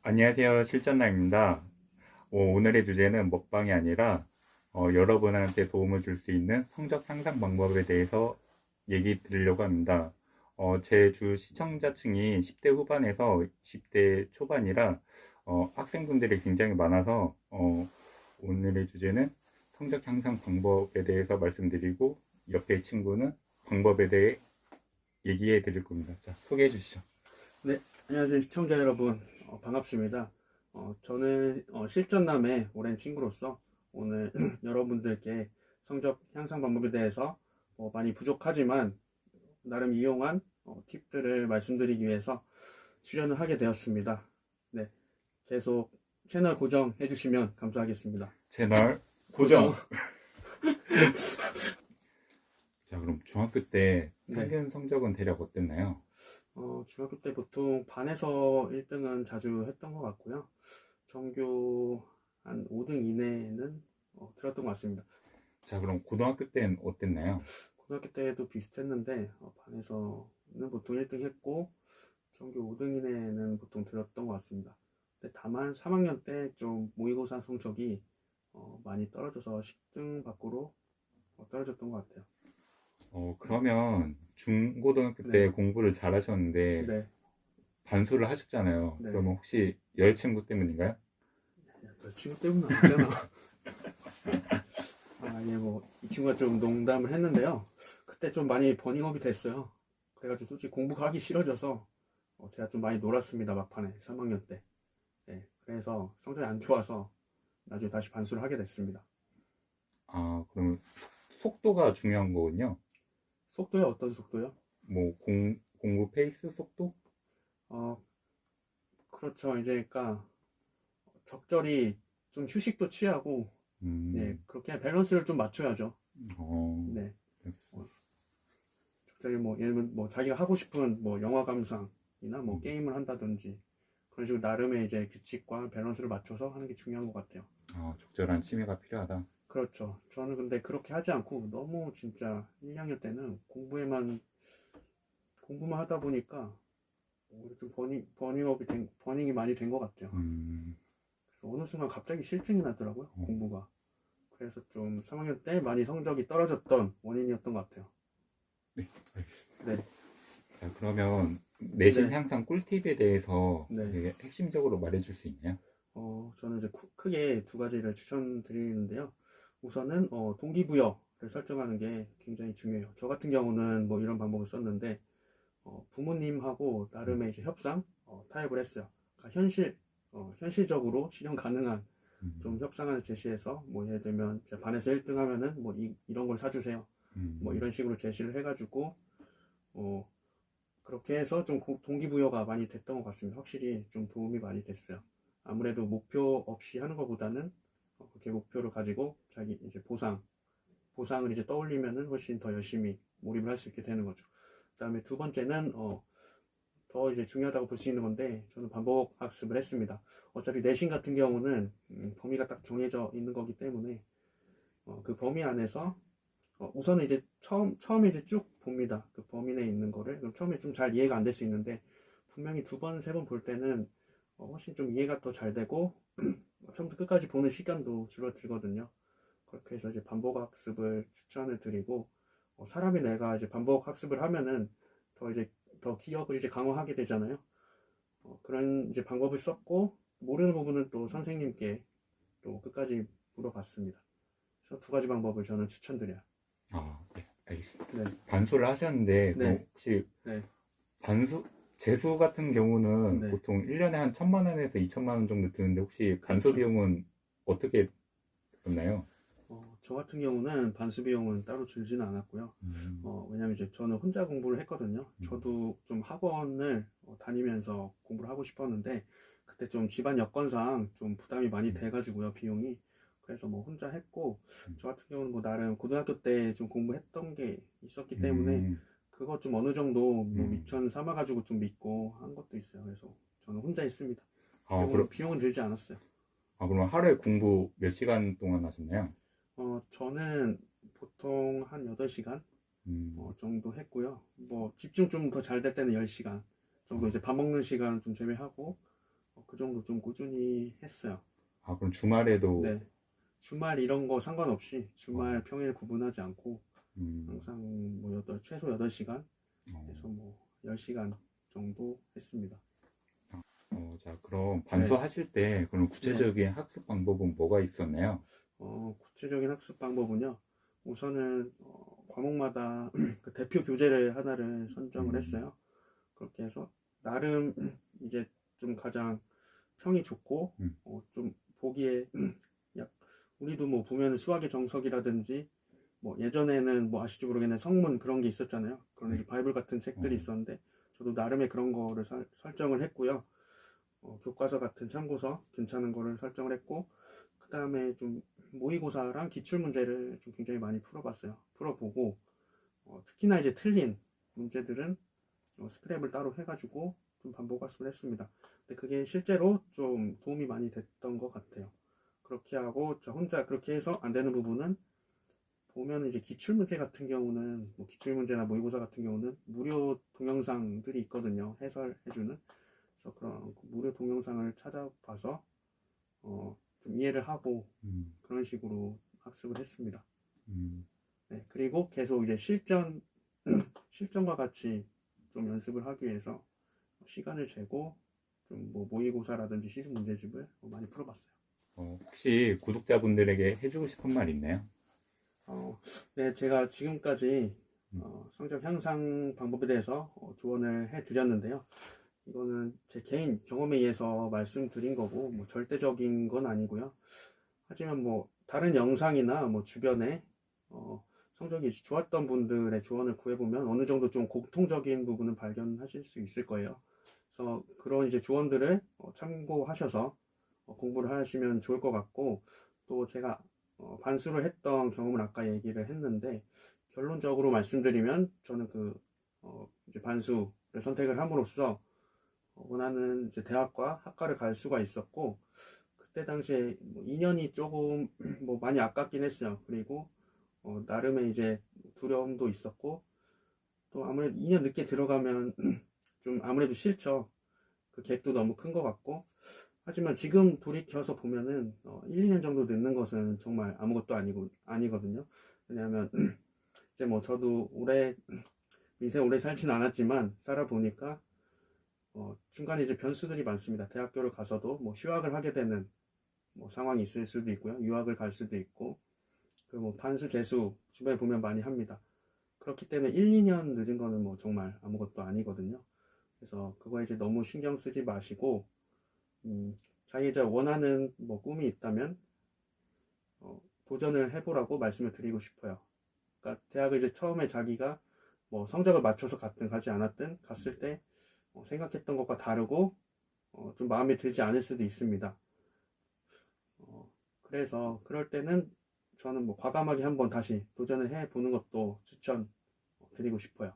안녕하세요. 실전남입니다. 오늘의 주제는 먹방이 아니라 여러분한테 도움을 줄 수 있는 성적 향상 방법에 대해서 얘기 드리려고 합니다. 제 주 시청자층이 10대 후반에서 10대 초반이라 학생분들이 굉장히 많아서 오늘의 주제는 성적 향상 방법에 대해서 말씀드리고 옆에 친구는 방법에 대해 얘기해 드릴 겁니다. 자, 소개해 주시죠. 네, 안녕하세요 시청자 여러분. 반갑습니다. 저는 실전남의 오랜 친구로서 오늘 여러분들께 성적 향상 방법에 대해서 많이 부족하지만 나름 이용한 팁들을 말씀드리기 위해서 출연을 하게 되었습니다. 네, 계속 채널 고정해 주시면 감사하겠습니다. 채널 고정! 자, 그럼 중학교 때 네, 평균 성적은 대략 어땠나요? 중학교 때 보통 반에서 1등은 자주 했던 것 같고요. 전교 한 5등 이내는 들었던 것 같습니다. 자, 그럼 고등학교 때는 어땠나요? 고등학교 때도 비슷했는데 반에서는 보통 1등 했고 전교 5등 이내는 보통 들었던 것 같습니다. 근데 다만 3학년 때 좀 모의고사 성적이 많이 떨어져서 10등 밖으로 떨어졌던 것 같아요. 그러면 중고등학교 네, 때 공부를 잘 하셨는데 네, 반수를 하셨잖아요. 네. 그러면 혹시 여자친구 때문인가요? 야, 너 친구 때문은 아니잖아. 예, 이 친구가 좀 농담을 했는데요. 그때 좀 많이 버닝업이 됐어요. 그래가지고 솔직히 공부가 하기 싫어져서 제가 좀 많이 놀았습니다. 막판에 3학년 때. 네, 그래서 성적이 안 좋아서 나중에 다시 반수를 하게 됐습니다. 아, 그러면 속도가 중요한 거군요. 속도요? 어떤 속도요? 뭐 공부 페이스 속도? 어, 그렇죠. 이제 그러니까 적절히 좀 휴식도 취하고, 네, 음, 그렇게 밸런스를 좀 맞춰야죠. 어, 네, 적절히 예를 들면 자기가 하고 싶은 영화 감상이나 음, 게임을 한다든지 그런 식으로 나름의 이제 규칙과 밸런스를 맞춰서 하는 게 중요한 것 같아요. 적절한 취미가 필요하다. 그렇죠. 저는 근데 그렇게 하지 않고 너무 진짜 1, 2학년 때는 공부만 하다 보니까 좀 버닝이 많이 된 것 같아요. 음, 그래서 어느 순간 갑자기 실증이 나더라고요, 어, 공부가. 그래서 좀 3학년 때 많이 성적이 떨어졌던 원인이었던 것 같아요. 네, 알겠습니다. 네, 자, 그러면 내신 네, 향상 꿀팁에 대해서 네. 핵심적으로 말해줄 수 있나요? 저는 이제 크게 두 가지를 추천드리는데요. 우선은 동기부여를 설정하는 게 굉장히 중요해요. 저 같은 경우는 이런 방법을 썼는데 부모님하고 음, 나름의 이제 협상 타협을 했어요. 그러니까 현실적으로 실현 가능한 좀 음, 협상안을 제시해서 예를 들면 제가 반에서 1등 하면은 이런 걸 사주세요. 음, 이런 식으로 제시를 해가지고 어, 그렇게 해서 좀 동기부여가 많이 됐던 것 같습니다. 확실히 좀 도움이 많이 됐어요. 아무래도 목표 없이 하는 것보다는 그렇게 목표를 가지고 자기 이제 보상을 이제 떠올리면은 훨씬 더 열심히 몰입을 할 수 있게 되는 거죠. 그다음에 두 번째는 더 이제 중요하다고 볼 수 있는 건데 저는 반복 학습을 했습니다. 어차피 내신 같은 경우는 범위가 딱 정해져 있는 거기 때문에 그 범위 안에서 우선은 이제 처음에 이제 쭉 봅니다. 그 범위 내에 있는 거를. 그럼 처음에 좀 잘 이해가 안 될 수 있는데, 분명히 두 번, 세 번 볼 때는 훨씬 좀 이해가 더 잘 되고, 처음부터 끝까지 보는 시간도 줄어들거든요. 그렇게 해서 이제 반복 학습을 추천을 드리고, 사람이 내가 이제 반복 학습을 하면은 더 기억을 이제 강화하게 되잖아요. 그런 이제 방법을 썼고, 모르는 부분은 또 선생님께 또 끝까지 물어봤습니다. 그래서 두 가지 방법을 저는 추천드려요. 네, 알겠습니다. 네, 반수를 하셨는데, 그럼 네, 혹시 네, 반수, 재수 같은 경우는 네. 보통 1년에 한 1,000만 원에서 2천만 원 정도 드는데, 혹시 반수 그렇죠. 비용은 어떻게 들었나요? 저 같은 경우는 반수 비용은 따로 들지는 않았고요. 음, 왜냐면 이제 저는 혼자 공부를 했거든요. 음, 저도 좀 학원을 다니면서 공부를 하고 싶었는데, 그때 좀 집안 여건상 좀 부담이 많이 음, 돼가지고요, 비용이. 그래서 혼자 했고, 음, 저 같은 경우는 나름 고등학교 때 좀 공부했던 게 있었기 때문에, 음, 그거 좀 어느 정도 음. 미천 삼아가지고 좀 믿고 한 것도 있어요. 그래서 저는 혼자 했습니다. 아, 그럼, 비용은 들지 않았어요. 그럼 하루에 공부 몇 시간 동안 하셨나요? 저는 보통 한 8시간 음, 정도 했고요. 집중 좀 더 잘 될 때는 10시간 아, 정도 이제 밥 먹는 시간 좀 제외하고 그 정도 좀 꾸준히 했어요. 아, 그럼 주말에도, 네. 주말 이런 거 상관없이 주말 평일 구분하지 않고 음, 항상 뭐 최소 8시간 어, 해서 뭐 10시간 정도 했습니다. 자, 그럼 네. 반수하실 때 그런 네. 구체적인 학습 방법은 뭐가 있었나요? 구체적인 학습 방법은요. 우선은 과목마다 그 대표 교재를 하나를 선정을 음, 했어요. 그렇게 해서 나름 이제 좀 가장 평이 좋고 음, 좀 보기에 약 우리도 뭐 보면은 수학의 정석이라든지 뭐 예전에는 뭐 아실지 모르겠는데 성문 그런 게 있었잖아요. 그런 네. 이제 바이블 같은 책들이 어, 있었는데 저도 나름의 그런 거를 설정을 했고요. 교과서 같은 참고서 괜찮은 거를 설정을 했고 그 다음에 좀 모의고사랑 기출문제를 좀 굉장히 많이 풀어봤어요. 풀어보고 특히나 이제 틀린 문제들은 스크랩을 따로 해가지고 좀 반복 학습을 했습니다. 근데 그게 실제로 좀 도움이 많이 됐던 것 같아요. 그렇게 하고 저 혼자 그렇게 해서 안 되는 부분은 보면 이제 기출문제 같은 경우는 뭐 기출문제나 모의고사 같은 경우는 무료 동영상들이 있거든요. 해설해주는. 그래서 그런 무료 동영상을 찾아봐서 좀 이해를 하고 음, 그런 식으로 학습을 했습니다. 음, 네, 그리고 계속 이제 실전과 같이 좀 연습을 하기 위해서 시간을 재고 좀 뭐 모의고사라든지 시중 문제집을 많이 풀어봤어요. 혹시 구독자분들에게 해주고 싶은 말 있나요? 네, 제가 지금까지 음, 성적 향상 방법에 대해서 조언을 해드렸는데요. 이거는 제 개인 경험에 의해서 말씀드린 거고 뭐 절대적인 건 아니고요. 하지만 뭐 다른 영상이나 뭐 주변에 성적이 좋았던 분들의 조언을 구해보면 어느 정도 좀 공통적인 부분은 발견하실 수 있을 거예요. 그래서 그런 이제 조언들을 참고하셔서 공부를 하시면 좋을 것 같고 또 제가 반수를 했던 경험을 아까 얘기를 했는데 결론적으로 말씀드리면 저는 이제 반수를 선택을 함으로써 원하는 이제 대학과 학과를 갈 수가 있었고 그때 당시에 뭐 2년이 조금 뭐 많이 아깝긴 했어요. 그리고 나름의 이제 두려움도 있었고 또 아무래도 2년 늦게 들어가면 좀 아무래도 싫죠. 그 갭도 너무 큰 것 같고 하지만 지금 돌이켜서 보면은 1, 2년 정도 늦는 것은 정말 아무것도 아니거든요. 왜냐하면 이제 뭐 저도 인생 오래 살진 않았지만 살아보니까 중간에 이제 변수들이 많습니다. 대학교를 가서도 뭐 휴학을 하게 되는 뭐 상황이 있을 수도 있고요. 유학을 갈 수도 있고 그 뭐 반수 재수 주변에 보면 많이 합니다. 그렇기 때문에 1, 2년 늦은 거는 뭐 정말 아무것도 아니거든요. 그래서 그거 이제 너무 신경 쓰지 마시고 자기 이제 원하는 뭐 꿈이 있다면 도전을 해보라고 말씀을 드리고 싶어요. 그러니까 대학을 이제 처음에 자기가 뭐 성적을 맞춰서 갔든 가지 않았든 갔을 때 생각했던 것과 다르고 좀 마음에 들지 않을 수도 있습니다. 그래서 그럴 때는 저는 뭐 과감하게 한번 다시 도전을 해보는 것도 추천드리고 싶어요.